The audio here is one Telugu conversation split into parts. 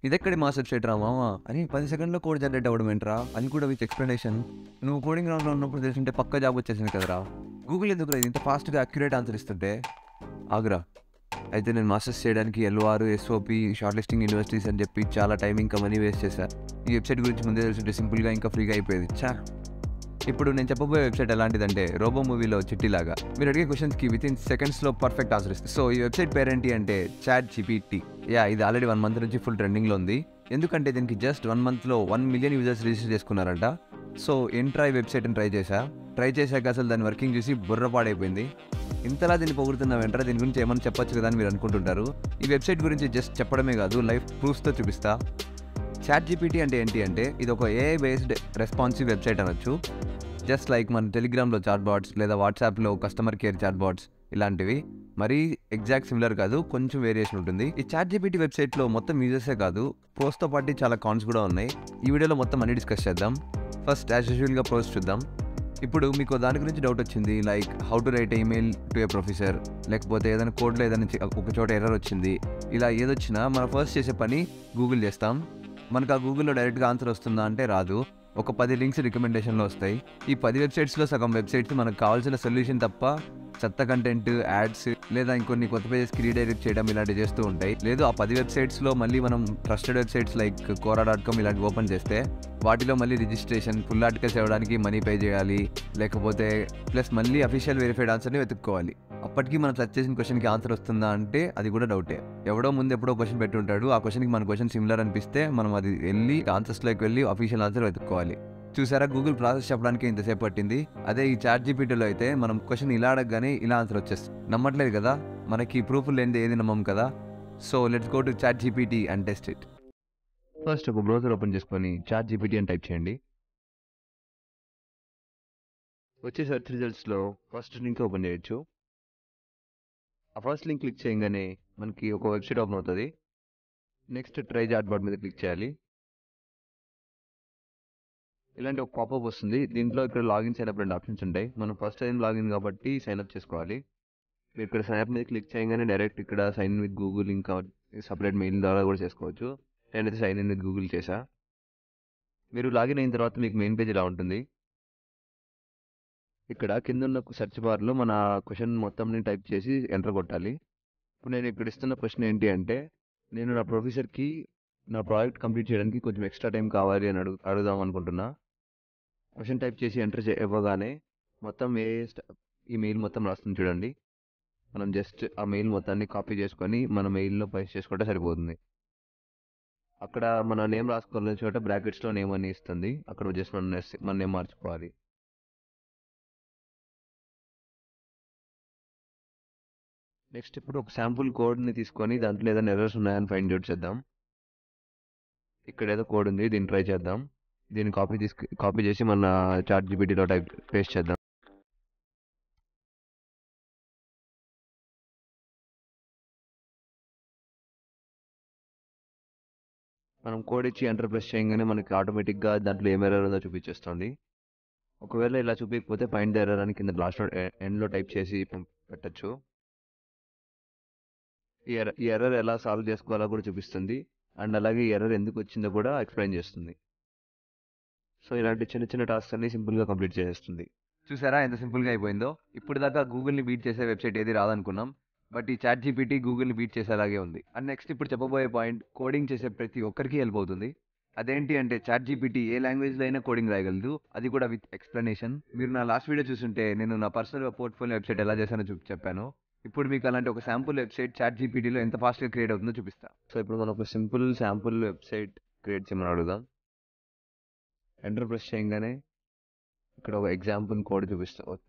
ఇదెక్కడి మాస్ వెబ్‌సైట్ రా మామ అని 10 సెకండ్‌లో కోడ్ జనరేట్ అవ్వడం ఏంట్రా? అది కూడా విత్ ఎక్స్‌ప్లనేషన్. నువ్వు కోడింగ్ గ్రౌండ్‌లో ఉన్నప్పుడు తెలిసుంటే పక్కా జాబ్ వచ్చేసింది కదరా! గూగుల్ ఎందుకురా ఇది ఇంత ఫాస్ట్‌గా అక్యురేట్ ఆన్సర్ ఇస్తుంటే? ఆగురా! అయితే నేను మాస్టర్స్ చేయడానికి ఎల్ఓఆర్, ఎస్ఓపి, షార్ట్ లిస్టింగ్ యూనివర్సిటీస్ అని చెప్పి చాలా టైం ఇంకా మనీ వేస్ట్ చేశా. ఈ వెబ్‌సైట్ గురించి ముందే తెలిసుంటే సింపుల్‌గా ఇంకా ఫ్రీగా అయిపోయేది. ఛా! ఇప్పుడు నేను చెప్పబోయే వెబ్‌సైట్ ఎలాంటిదంటే 'రోబో' మూవీలో చిట్టిలాగా. మీరు అడిగే క్వెషన్స్‌కి వితిన్ సెకండ్స్‌లో పర్ఫెక్ట్ ఆన్సర్ ఇస్తుంది. సో ఈ వెబ్‌సైట్ పేరేంటి అంటే చాట్ జీపీటీ. ఇది ఆల్రెడీ 1 మంత్ నుంచి ఫుల్ ట్రెండింగ్‌లో ఉంది. ఎందుకంటే దీనికి జస్ట్ 1 మంత్‌లో 1 మిలియన్ యూజర్స్ రిజిస్టర్ చేసుకున్నారంట. సో ఏంట్రా ఈ వెబ్‌సైట్ అని ట్రై చేశా. ట్రై చేశాక అసలు దాని వర్కింగ్ చూసి బుర్ర పాడైపోయింది. ఇంతలా దీన్ని పొగుడుతున్నావేంట్రా, దీని గురించి ఏమన్నా చెప్పొచ్చు కదా అని మీరు అనుకుంటుంటారు. ఈ వెబ్‌సైట్ గురించి జస్ట్ చెప్పడమే కాదు, లైవ్ ప్రూఫ్స్‌తో చూపిస్తా. చాట్ జీపీటీ అంటే ఏంటి అంటే ఇది ఒక ఏఐ బేస్డ్ రెస్పాన్సివ్ వెబ్‌సైట్ అనొచ్చు. జస్ట్ లైక్ మన టెలిగ్రామ్‌లో చాట్ బాట్స్ లేదా వాట్సాప్‌లో కస్టమర్ కేర్ చాట్ బాట్స్ ఇలాంటివి. మరీ ఎగ్జాక్ట్ సిమిలర్ కాదు, కొంచెం వేరియేషన్ ఉంటుంది. ఈ చాట్ జీపీటీ వెబ్‌సైట్‌లో మొత్తం యూజర్సే కాదు, ప్రోస్‌తో పాటు చాలా కాన్స్ కూడా ఉన్నాయి. ఈ వీడియోలో మొత్తం అన్ని డిస్కస్ చేద్దాం. ఫస్ట్ యాజ్ యూజువల్‌గా ప్రోస్ చూద్దాం. ఇప్పుడు మీకు దాని గురించి డౌట్ వచ్చింది, like how to right email to a professor, లేకపోతే ఏదైనా కోడ్‌లో ఏదైనా ఒక చోట ఎర్రర్ వచ్చింది. ఇలా ఏదొచ్చినా మనం ఫస్ట్ చేసే పని గూగుల్ చేస్తాం. మనకు ఆ గూగుల్‌లో డైరెక్ట్‌గా ఆన్సర్ వస్తుందా అంటే రాదు. ఒక 10 లింక్స్ రికమెండేషన్‌లో వస్తాయి. ఈ 10 వెబ్‌సైట్స్‌లో సగం వెబ్‌సైట్స్ మనకు కావాల్సిన సొల్యూషన్ తప్ప చెత్త కంటెంట్, యాడ్స్ లేదా ఇంకొన్ని కొత్త పేజెస్‌కి రీడైరెక్ట్ చేయడం ఇలాంటివి చేస్తూ ఉంటాయి. లేదు ఆ 10 వెబ్‌సైట్స్‌లో మళ్ళీ మనం ట్రస్టెడ్ వెబ్‌సైట్స్ లైక్ quora.com ఇలాంటివి ఓపెన్ చేస్తే వాటిలో మళ్ళీ రిజిస్ట్రేషన్, ఫుల్ ఆర్టికల్స్ ఇవ్వడానికి మనీ పే చేయాలి. లేకపోతే ప్లస్ మళ్ళీ అఫీషియల్ వెరిఫైడ్ ఆన్సర్‌ని వెతుక్కోవాలి. అప్పటికి మనం సెర్చ్ చేసిన క్వెషన్‌కి ఆన్సర్ వస్తుందా అంటే అది కూడా డౌటే. ఎవడో ముందు ఎప్పుడో క్వెషన్ పెట్టుంటాడు. ఆ క్వెషన్‌కి మన క్వెషన్ సిమిలర్ అనిపిస్తే మనం అది వెళ్లి ఆన్సర్స్‌లోకి వెళ్లి అఫీషియల్ ఆన్సర్ వెతుక్కోవాలి. చూసారా, గూగుల్ ప్రాసెస్ చెప్పడానికి ఇంతసేపు పట్టింది. అదే ఈ చాట్ జీపీటీలో అయితే మనం క్వెషన్ ఇలా అడగగానే ఇలా ఆన్సర్ వచ్చేస్తుంది. నమ్మట్లేదు కదా? మనకి ప్రూఫ్ లేనిదే ఏది నమ్మం కదా? So let's go to ChatGPT and test it. First ఒక బ్రౌజర్ ఓపెన్ చేసుకొని చాట్ జీపీటీ అని టైప్ చేయండి. వచ్చే సెర్చ్ రిజల్ట్స్లో ఫస్ట్ లింక్ ఓపెన్ చేయొచ్చు. ఆ ఫస్ట్ లింక్ క్లిక్ చేయగానే మనకి ఒక వెబ్సైట్ ఓపెన్ అవుతుంది. నెక్స్ట్ ట్రై చాట్ బాట్ మీద క్లిక్ చేయాలి. ఇలాంటి ఒక పాపప్ వస్తుంది. దీంట్లో ఇక్కడ లాగిన్ సైన్ అప్ 2 ఆప్షన్స్ ఉంటాయి. మనం ఫస్ట్ టైం లాగిన్ కాబట్టి సైన్ అప్ చేసుకోవాలి. మీరు ఇక్కడ సైన్ అప్ మీద క్లిక్ చేయగానే డైరెక్ట్ ఇక్కడ సైన్ ఇన్ విత్ గూగుల్ ఇంకా సపరేట్ మెయిల్ ద్వారా కూడా చేసుకోవచ్చు. నేనైతే సైన్ ఇన్ విత్ గూగుల్ చేశా. మీరు లాగిన్ అయిన తర్వాత మీకు మెయిన్ పేజ్ ఇలా ఉంటుంది. ఇక్కడ కింద ఉన్న సెర్చ్ బార్లో మన క్వశ్చన్ మొత్తంని టైప్ చేసి ఎంటర్ కొట్టాలి. ఇప్పుడు నేను ఇక్కడ ఇస్తున్న క్వశ్చన్ ఏంటి అంటే, నేను నా ప్రొఫెసర్కి నా ప్రాజెక్ట్ కంప్లీట్ చేయడానికి కొంచెం ఎక్స్ట్రా టైం కావాలి అని అడుగుదాం అనుకుంటున్నా. క్వశ్చన్ టైప్ చేసి ఎంటర్ ఇవ్వగానే మొత్తం ఈ మెయిల్ మొత్తం రాస్తుంది చూడండి. మనం జస్ట్ ఆ మెయిల్ మొత్తాన్ని కాపీ చేసుకొని మన మెయిల్లో పేస్ట్ చేసుకుంటే సరిపోతుంది. అక్కడ మన నేమ్ రాసుకోవాల్సిన చోట బ్రాకెట్స్లో నేమ్ అని ఇస్తుంది. అక్కడ జస్ట్ మన నేమ్ మార్చుకోవాలి. నెక్స్ట్ ఇప్పుడు ఒక శాంపుల్ కోడ్ని తీసుకొని దాంట్లో ఏదైనా ఎర్రర్స్ ఉన్నాయని ఫైండ్ అవుట్ చేద్దాం. ఇక్కడ ఏదో కోడ్ ఉంది, దీన్ని ట్రై చేద్దాం. దీన్ని కాపీ చేసి మన చాట్ జీపీటీలో పేస్ట్ చేద్దాం. మనం కోడ్ ఇచ్చి ఎంటర్ ప్రెస్ చేయగానే మనకి ఆటోమేటిక్గా దాంట్లో ఏం ఎర్రర్ ఉందో చూపించేస్తుంది. ఒకవేళ ఇలా చూపించకపోతే ఫైండ్ ద ఎర్రర్ అని కింద లాస్ట్లో ఎండ్లో టైప్ చేసి పెట్టచ్చు. ఈ ఎర్రర్ ఎలా సాల్వ్ చేసుకోవాలో కూడా చూపిస్తుంది. అండ్ అలాగే ఈ ఎర్రర్ ఎందుకు వచ్చిందో కూడా ఎక్స్ప్లెయిన్ చేస్తుంది. సో ఇలాంటి చిన్న చిన్న టాస్క్స్ అన్ని సింపుల్గా కంప్లీట్ చేసేస్తుంది. చూసారా ఎంత సింపుల్గా అయిపోయిందో? ఇప్పుడు దాకా గూగుల్ని బీట్ చేసే వెబ్సైట్ ఏది రాదనుకున్నాం. బట్ ఈ చాట్ జీపీటీ గూగుల్ని బీట్ చేసేలాగే ఉంది. అండ్ నెక్స్ట్ ఇప్పుడు చెప్పబోయే పాయింట్ కోడింగ్ చేసే ప్రతి ఒక్కరికి హెల్ప్ అవుతుంది. అదేంటి అంటే చాట్ జీపీటీ ఏ లాంగ్వేజ్లో అయినా కోడింగ్ రాయగలదు, అది కూడా విత్ ఎక్స్ప్లెనేషన్. మీరు నా లాస్ట్ వీడియో చూస్తుంటే నేను నా పర్సనల్ పోర్ట్ఫోలియో వెబ్సైట్ ఎలా చేశానో చెప్పాను. ఇప్పుడు మీకు అలాంటి ఒక శాంపుల్ వెబ్సైట్ చాట్ జీపీటీలో ఎంత ఫాస్ట్గా క్రియేట్ అవుతుందో చూపిస్తా. సో ఇప్పుడు మనం ఒక సింపుల్ శాంపుల్ వెబ్సైట్ క్రియేట్ చేయమని అడుగుదాం. ఎంటర్ ప్రెస్ చేయగానే ఇక్కడ ఒక ఎగ్జాంపుల్ కోడ్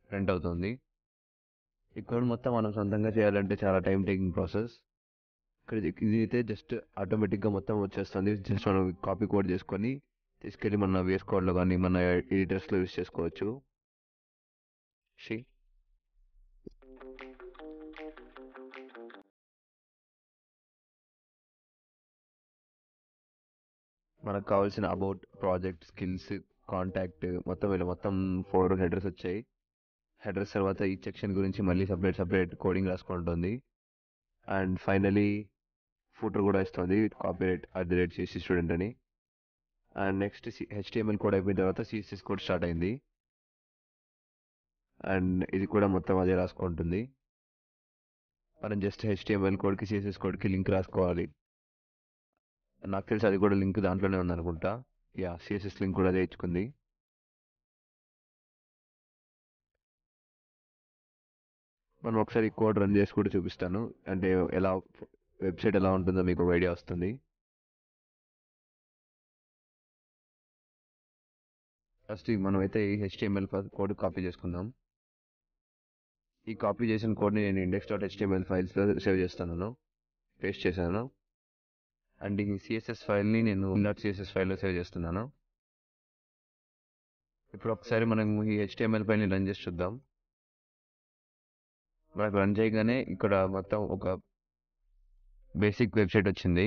ప్రింట్ అవుతుంది. ఈ కోడ్ మొత్తం మనం సొంతంగా చేయాలంటే చాలా టైం టేకింగ్ ప్రాసెస్. ఇక్కడ ఇది అయితే జస్ట్ ఆటోమేటిక్గా మొత్తం వచ్చేస్తుంది. జస్ట్ మనం కాపీ కోడ్ చేసుకొని తీసుకెళ్ళి మన VS కోడ్లో కానీ మన ఎడిటర్స్లో యూస్ చేసుకోవచ్చు. షీ మనకు కావాల్సిన అబౌట్, ప్రాజెక్ట్, స్కిల్స్, కాంటాక్ట్ మొత్తం 4 హెడర్స్ వచ్చాయి. హెడర్స్ తర్వాత ఈ సెక్షన్ గురించి మళ్ళీ సపరేట్ కోడింగ్ రాసుకుంటుంది. అండ్ ఫైనలీ ఫుటర్ కూడా ఇస్తుంది కాపీరైట్ @CSC స్టూడెంట్ అని. అండ్ నెక్స్ట్ HTML కోడ్ అయిపోయిన తర్వాత CSS కోడ్ స్టార్ట్ అయింది. అండ్ ఇది కూడా మొత్తం అదే రాసుకుంటుంది. మనం జస్ట్ HTML కోడ్కి CSS కోడ్కి లింక్ రాసుకోవాలి. నాకు తెలిసి అది కూడా లింక్ దాంట్లోనే ఉందనుకుంటా. CSS లింక్ కూడా అదే ఇచ్చుకుంది. మనం ఒకసారి కోడ్ రన్ చేసి కూడా చూపిస్తాను, అంటే ఎలా వెబ్సైట్ ఎలా ఉంటుందో మీకు ఒక ఐడియా వస్తుంది. ఫస్ట్ మనమైతే ఈ HTML కోడ్ కాపీ చేసుకుందాం. ఈ కాపీ చేసిన కోడ్ని నేను index.html ఫైల్స్లో సేవ్ చేస్తున్నాను, పేస్ట్ చేశాను. అండ్ ఈ CSS ఫైల్ని నేను .css ఫైల్లో సేవ్ చేస్తున్నాను. ఇప్పుడు ఒకసారి మనం ఈ HTML ఫైల్ని రన్ చేసి చూద్దాం. మనకు రన్ చేయగానే ఇక్కడ మొత్తం ఒక బేసిక్ వెబ్సైట్ వచ్చింది.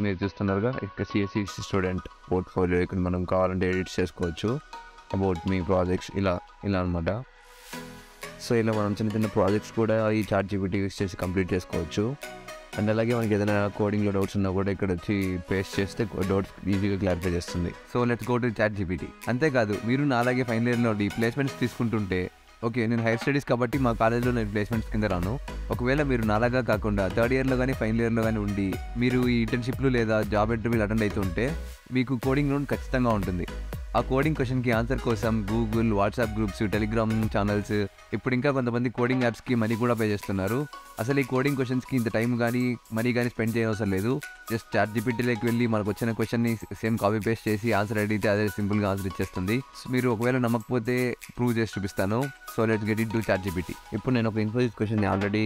మీరు చూస్తున్నారుగా, ఇక్కడ CSC స్టూడెంట్ పోర్ట్ఫోలియో. ఇక్కడ మనం కావాలంటే ఎడిట్ చేసుకోవచ్చు, అబౌట్ మీ ప్రాజెక్ట్స్ ఇలా అనమాట. సో ఇలా మనం చిన్న చిన్న ప్రాజెక్ట్స్ కూడా ఈ ChatGPT యూస్ చేసి కంప్లీట్ చేసుకోవచ్చు. అండ్ అలాగే మనకి ఏదైనా కోడింగ్లో డౌట్స్ ఉన్నా కూడా ఇక్కడ వచ్చి పేస్ట్ చేస్తే డౌట్స్ ఈజీగా క్లారిఫై చేస్తుంది. So let's go to ChatGPT. అంతేకాదు, మీరు నా అలాగే ఫైనల్ ఇయర్లో ప్లేస్మెంట్స్ తీసుకుంటుంటే, ఓకే నేను హైయర్ స్టడీస్ కాబట్టి మా కాలేజ్లో నేను ప్లేస్మెంట్స్ కింద రాను. ఒకవేళ మీరు నాలాగా కాకుండా థర్డ్ ఇయర్లో కానీ ఫైనల్ ఇయర్లో కానీ ఉండి మీరు ఈ ఇంటర్న్షిప్లు లేదా జాబ్ ఇంటర్వ్యూలు అటెండ్ అవుతుంటే మీకు కోడింగ్ లోన్ ఖచ్చితంగా ఉంటుంది. ఆ కోడింగ్ క్వశ్చన్కి ఆన్సర్ కోసం Google, WhatsApp groups, Telegram channels, ఇప్పుడు ఇంకా కొంతమంది కోడింగ్ యాప్స్కి మనీ కూడా పే చేస్తున్నారు. అసలు ఈ కోడింగ్ క్వశ్చన్స్కి ఇంత టైం కానీ మనీ కానీ స్పెండ్ చేయవసరం లేదు. జస్ట్ ChatGPTలోకి వెళ్ళి మనకు వచ్చిన క్వశ్చన్ని సేమ్ కాపీ పేస్ట్ చేసి ఆన్సర్ అడిగితే అదే సింపుల్గా ఆన్సర్ ఇచ్చేస్తుంది. మీరు ఒకవేళ నమ్మకపోతే ప్రూవ్ చేసి చూపిస్తాను. So let's get it to ChatGPT. ఇప్పుడు నేను ఒక ఇన్ఫోసిస్ క్వశ్చన్ని ఆల్రెడీ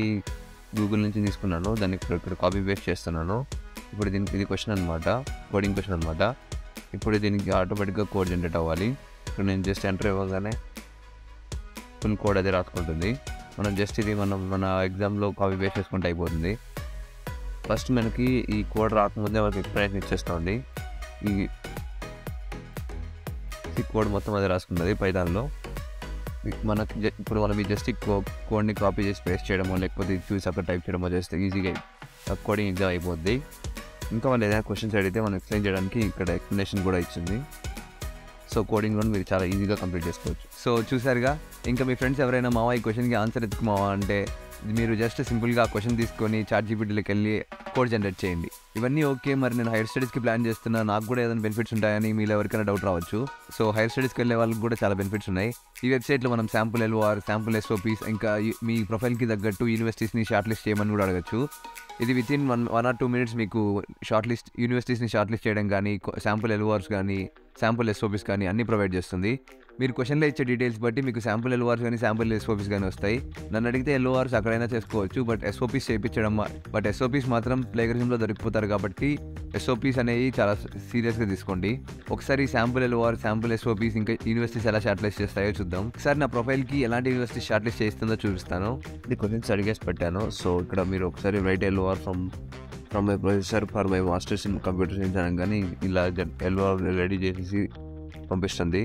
గూగుల్ నుంచి తీసుకున్నాను, దాన్ని ఇక్కడ కాపీ పేస్ట్ చేస్తున్నాను. ఇప్పుడు దీనికి ఇది క్వశ్చన్ అనమాట, కోడింగ్ క్వశ్చన్ అనమాట. ఇప్పుడు దీనికి ఆటోమేటిక్గా కోడ్ జనరేట్ అవ్వాలి. ఇప్పుడు నేను జస్ట్ ఎంటర్ ఇవ్వగానే ఫుల్ కోడ్ అదే రాసుకుంటుంది. మనం జస్ట్ ఇది మన ఎగ్జామ్లో కాపీ పేస్ట్ చేసుకుంటే అయిపోతుంది. ఫస్ట్ మనకి ఈ కోడ్ రాకముందే మనకి ఎక్స్ప్లెనేషన్ ఇచ్చేస్తుంది. ఈ కోడ్ మొత్తం అదే రాసుకున్నది పైథాన్లో. మనకి ఇప్పుడు మనం జస్ట్ కోడ్ని కాపీ చేసి పేస్ట్ చేయడమో లేకపోతే చూసి అక్కడ టైప్ చేయడమో చేస్తే ఈజీగా కోడింగ్ ఎగ్జామ్ అయిపోద్ది. ఇంకా వాళ్ళు ఏదైనా క్వశ్చన్స్ అడిగితే మనం ఎక్స్ప్లెయిన్ చేయడానికి ఇక్కడ ఎక్స్ప్లెనేషన్ కూడా ఇచ్చింది. సో కోడింగ్లో మీరు చాలా ఈజీగా కంప్లీట్ చేసుకోవచ్చు. సో చూసారుగా, ఇంకా మీ ఫ్రెండ్స్ ఎవరైనా మావా ఈ క్వశ్చన్కి ఆన్సర్ ఎత్తుకుమావా అంటే మీరు జస్ట్ సింపుల్గా ఆ క్వశ్చన్ తీసుకొని ChatGPTలోకి వెళ్ళి కోడ్ జనరేట్ చేయండి. ఇవన్నీ ఓకే, మరి నేను హైయర్ స్టడీస్కి ప్లాన్ చేస్తున్నా, నాకు కూడా ఏదైనా బెనిఫిట్స్ ఉంటాయని మీలో ఎవరికైనా డౌట్ రావచ్చు. సో హైయర్ స్టడీస్కి వెళ్ళే వాళ్ళకి కూడా చాలా బెనిఫిట్స్ ఉన్నాయి. ఈ వెబ్సైట్లో మనం శాంపుల్ LOR, శాంపుల్ SOPs, ఇంకా మీ ప్రొఫైల్కి తగ్గట్టు యూనివర్సిటీస్ని షార్ట్ లిస్ట్ చేయమని కూడా అడగచ్చు. ఇది వితిన్ 1 or 2 minutes మీకు యూనివర్సిటీస్ని షార్ట్ లిస్ట్ చేయడం కానీ, శాంపుల్ LORs కానీ, శాంపుల్ SOPs కానీ అన్నీ ప్రొవైడ్ చేస్తుంది. మీరు క్వశ్చన్లో ఇచ్చే డీటెయిల్స్ బట్టి మీకు శాంపుల్ LORs కానీ శాంపుల్ SOPs కానీ వస్తాయి. నన్ను అడిగితే LORs అక్కడైనా చేసుకోవచ్చు, బట్ SOPs చేయించడం SOPs మాత్రం ప్లేగరిజంలో దొరికిపోతారు కాబట్టి SOPs అనేవి చాలా సీరియస్గా తీసుకోండి. ఒకసారి శాంపుల్ LOR, శాంపుల్ SOPs ఇంకా యూనివర్సిటీస్ ఎలా షార్ట్ లిస్ట్ చేస్తాయో చూద్దాం. ఒకసారి నా ప్రొఫైల్కి ఎలాంటి యూనివర్సిటీ షార్ట్ లిస్ట్ చేస్తుందో చూపిస్తాను. ఇది క్వశ్చన్స్ అడిగేసి పెట్టాను. సో ఇక్కడ మీరు ఒకసారి right LOR from my professor for my masters in computer science అనగానే ఇలా LOR రెడీ చేసి పంపిస్తుంది.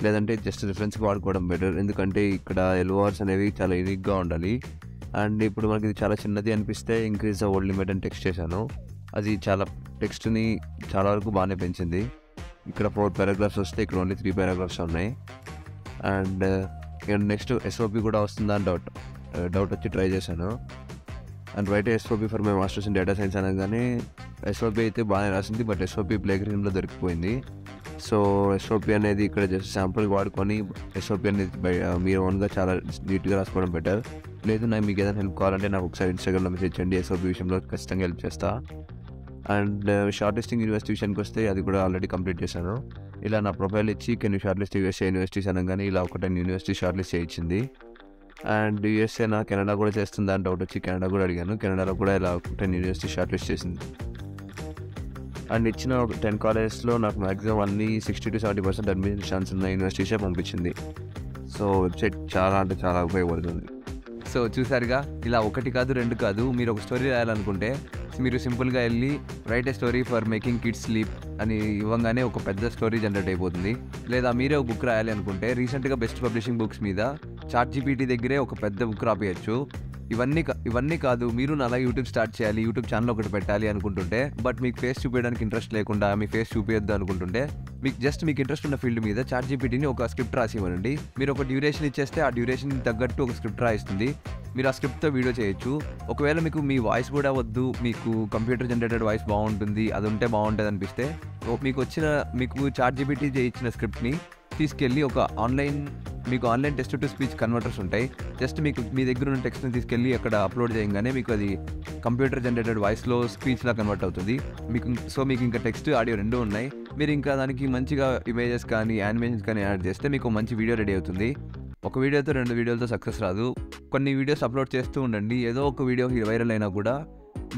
లేదంటే జస్ట్ రిఫరెన్స్కి వాడుకోవడం బెటర్, ఎందుకంటే ఇక్కడ LORs అనేవి చాలా యూనిక్గా ఉండాలి. అండ్ ఇప్పుడు మనకి ఇది చాలా చిన్నది అనిపిస్తే ఇంక్రీజ్ ద వర్డ్ లిమిట్ అని టెక్స్ట్ చేశాను. అది చాలా టెక్స్ట్ని చాలా వరకు బాగానే పెంచింది. ఇక్కడ 4 paragraphs వస్తే ఇక్కడ ఓన్లీ 3 paragraphs ఉన్నాయి. అండ్ నెక్స్ట్ SOP కూడా వస్తుందా అని డౌట్ వచ్చి ట్రై చేశాను. And right SOP for my masters in data science అనగానే SOP అయితే బాగానే రాసింది, బట్ SOP ప్లేగ్రిజంలో దొరికిపోయింది. సో SOP అనేది ఇక్కడ జస్ట్ శాంపుల్కి వాడుకొని SOP అనేది మీరు ఓన్గా చాలా నీట్గా రాసుకోవడం బెటర్. లేదు మీకు ఏదైనా హెల్ప్ కావాలంటే నాకు ఒకసారి ఇన్స్టాగ్రామ్లో మెసేజ్ చేయండి, SOP విషయంలో ఖచ్చితంగా హెల్ప్ చేస్తా. అండ్ షార్ట్ లిస్టింగ్ యూనివర్సిటీ విషయానికి వస్తే అది కూడా ఆల్రెడీ కంప్లీట్ చేశాను. ఇలా నా ప్రొఫైల్ ఇచ్చి can short list USA universities అనగానే ఇలా ఒక 10 యూనివర్సిటీ షార్ట్ లిస్ట్ చేయించింది. అండ్ USA నా కెనడా కూడా చేస్తుందా అని డౌట్ వచ్చి కెనడా కూడా అడిగాను. కెనడాలో కూడా ఇలా 10 యూనివర్సిటీ షార్ట్ లిస్ట్ చేసింది. అండ్ ఇచ్చిన 10 కాలేజెస్లో నాకు మ్యాక్సిమం అన్ని 60 to 70% అడ్మిషన్ ఛాన్స్ ఉన్న యూనివర్సిటీసే పంపించింది. సో వెబ్సైట్ చాలా అంటే చాలా ఉపయోగపడుతుంది. సో చూసారుగా, ఇలా 1 కాదు 2 కాదు, మీరు ఒక స్టోరీ రాయాలనుకుంటే మీరు సింపుల్గా వెళ్ళి right A story for making kids sleep అని ఇవ్వగానే ఒక పెద్ద స్టోరీ జనరేట్ అయిపోతుంది. లేదా మీరే ఒక బుక్ రాయాలి అనుకుంటే రీసెంట్గా బెస్ట్ పబ్లిషింగ్ బుక్స్ మీద ChatGPT దగ్గరే ఒక పెద్ద బుక్ రాపియచ్చు. ఇవన్నీ కాదు, మీరు అలా యూట్యూబ్ స్టార్ట్ చేయాలి, యూట్యూబ్ ఛానల్ ఒకటి పెట్టాలి అనుకుంటుంటే, బట్ మీకు ఫేస్ చూపించడానికి ఇంట్రెస్ట్ లేకుండా, మీ ఫేస్ చూపించద్దు అనుకుంటుంటే, మీకు ఇంట్రెస్ట్ ఉన్న ఫీల్డ్ మీద ChatGPTని ఒక స్క్రిప్ట్ రాసి ఇవ్వండి. మీరు ఒక డ్యూరేషన్ ఇచ్చేస్తే ఆ డ్యూరేషన్ తగ్గట్టు ఒక స్క్రిప్ట్ రాయిస్తుంది. మీరు ఆ స్క్రిప్ట్తో వీడియో చేయొచ్చు. ఒకవేళ మీకు మీ వాయిస్ కూడా వద్దు, మీకు కంప్యూటర్ జనరేటెడ్ వాయిస్ బాగుంటుంది, అది ఉంటే బాగుంటుంది అనిపిస్తే, మీకు ChatGPT చేయించిన స్క్రిప్ట్ని తీసుకెళ్ళి మీకు online text to speech converters ఉంటాయి. జస్ట్ మీ దగ్గర ఉన్న టెక్స్ట్ని తీసుకెళ్ళి అక్కడ అప్లోడ్ చేయగానే మీకు అది కంప్యూటర్ జనరేటెడ్ వాయిస్లో స్పీచ్లా కన్వర్ట్ అవుతుంది. మీకు ఇంకా టెక్స్ట్, ఆడియో రెండూ ఉన్నాయి. మీరు ఇంకా దానికి మంచిగా ఇమేజెస్ కానీ యానిమేషన్స్ కానీ యాడ్ చేస్తే మీకు మంచి వీడియో రెడీ అవుతుంది. ఒక వీడియోతో 2 వీడియోలతో సక్సెస్ రాదు. కొన్ని వీడియోస్ అప్లోడ్ చేస్తూ ఉండండి. ఏదో ఒక వీడియో వైరల్ అయినా కూడా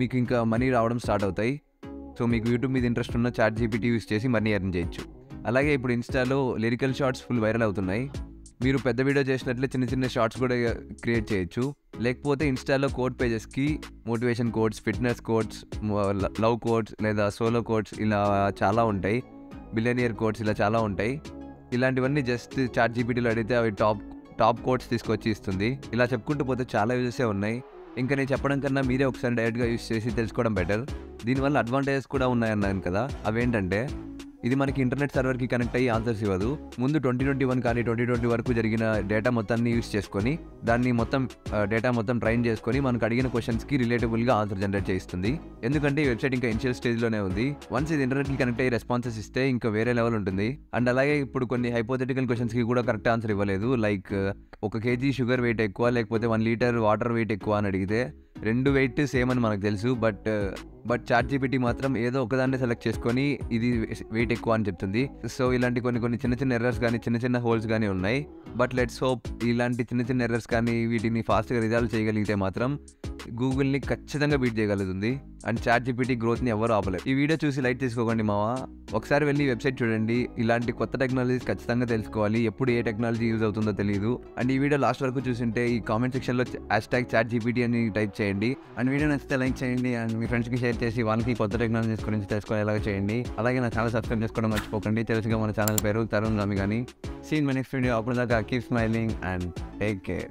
మీకు ఇంకా మనీ రావడం స్టార్ట్ అవుతాయి. సో మీకు యూట్యూబ్ మీద ఇంట్రెస్ట్ ఉన్న ChatGPT యూస్ చేసి మనీ ఎర్న్ చేయొచ్చు. అలాగే ఇప్పుడు ఇన్స్టాలో లిరికల్ షార్ట్స్ ఫుల్ వైరల్ అవుతున్నాయి. మీరు పెద్ద వీడియో చేసినట్లే చిన్న షార్ట్స్ కూడా క్రియేట్ చేయొచ్చు. లేకపోతే ఇన్స్టాలో కోడ్ పేజెస్కి motivation codes, fitness codes, love codes లేదా సోలో కోడ్స్ ఇలా చాలా ఉంటాయి. బిలియనియర్ కోడ్స్ ఇలా చాలా ఉంటాయి. ఇలాంటివన్నీ జస్ట్ ChatGPTలో అడిగితే అవి టాప్ కోడ్స్ తీసుకొచ్చి ఇస్తుంది. ఇలా చెప్పుకుంటూ పోతే చాలా యూజెసే ఉన్నాయి. ఇంకా నేను చెప్పడం కన్నా మీరే ఒకసారి డైరెక్ట్గా యూస్ చేసి తెలుసుకోవడం బెటర్. దీనివల్ల అడ్వాంటేజెస్ కూడా ఉన్నాయన్నాను కదా, అవేంటంటే ఇది మనకి ఇంటర్నెట్ సర్వర్కి కనెక్ట్ అయ్యి ఆన్సర్స్ ఇవ్వదు. ముందు 2021 కానీ 2020 వరకు జరిగిన డేటా మొత్తాన్ని యూస్ చేసుకొని డేటా మొత్తం ట్రైన్ చేసుకొని మనకు అడిగిన క్వశ్చన్స్కి రిలేటబుల్గా ఆన్సర్ జనరేట్ చేస్తుంది. ఎందుకంటే ఈ వెబ్సైట్ ఇంకా ఇనిషియల్ స్టేజ్లోనే ఉంది. వన్స్ ఇది ఇంటర్నెట్కి కనెక్ట్ అయ్యి రెస్పాన్సెస్ ఇస్తే ఇంకా వేరే లెవెల్ ఉంటుంది. అండ్ అలాగే ఇప్పుడు కొన్ని హైపోథెటికల్ క్వశ్చన్స్కి కూడా కరెక్ట్ ఆన్సర్ ఇవ్వలేదు. లైక్ 1 kg షుగర్ వెయిట్ ఎక్కువ లేకపోతే 1 లీటర్ వాటర్ వెయిట్ ఎక్కువ అని అడిగితే 2 వెయిట్ సేమ్ అని మనకు తెలుసు. బట్ ChatGPT మాత్రం ఏదో ఒకదాన్ని సెలెక్ట్ చేసుకొని ఇది వెయిట్ ఎక్కువ అని చెప్తుంది. సో ఇలాంటి కొన్ని చిన్న ఎర్రర్స్ కానీ చిన్న హోల్స్ కానీ ఉన్నాయి. బట్ లెట్స్ హోప్ ఇలాంటి చిన్న ఎర్రర్స్ కానీ వీటిని ఫాస్ట్గా రిజాల్వ్ చేయగలిగితే మాత్రం గూగుల్ని ఖచ్చితంగా బీట్ చేయగలుగుతుంది. అండ్ ChatGPT గ్రోత్ని ఎవరు ఆపలేరు. ఈ వీడియో చూసి లైట్ తీసుకోకండి మావా. ఒకసారి వెళ్ళి వెబ్సైట్ చూడండి. ఇలాంటి కొత్త టెక్నాలజీస్ ఖచ్చితంగా తెలుసుకోవాలి. ఎప్పుడు ఏ టెక్నాలజీ యూజ్ అవుతుందో తెలియదు. అండ్ ఈ వీడియో లాస్ట్ వరకు చూసింటే ఈ కామెంట్ సెక్షన్లో #ChatGPT అని టైప్ చేయండి. అండ్ వీడియో నచ్చితే లైక్ చేయండి. అండ్ మీ ఫ్రెండ్స్కి షేర్ చేసి వాళ్ళకి కొత్త టెక్నాలజీస్ గురించి తెలుసుకునేలాగా చేయండి. అలాగే నా ఛానల్ సబ్స్క్రైబ్ చేసుకోవడం మర్చిపోకండి. తెలుసుగా మన ఛానల్ పేరు తరుణ్ రామి. కానీ సీన్ మై నెక్స్ట్ వీడియో. అప్పుడు దాకా keep smiling and take care.